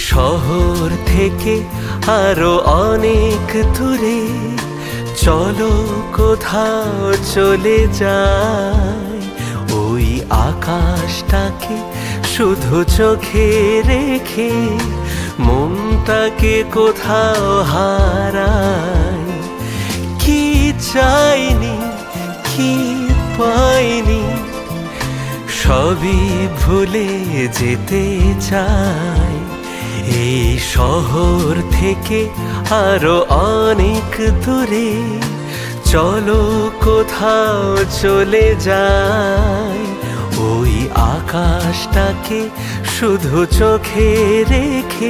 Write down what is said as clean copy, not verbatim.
শহর থেকে আরো অনেক দূরে চলো কোথাও চলে যাই। ওই আকাশটাকে শুধু চোখে রেখে মনটাকে কোথাও হারাই। কি চাইনি কি পাইনি সবই ভুলে যেতে চাই। এই শহর থেকে আরো অনেক দূরে চলো কোথাও চলে যাই। ওই আকাশটাকে শুধু চোখে রেখে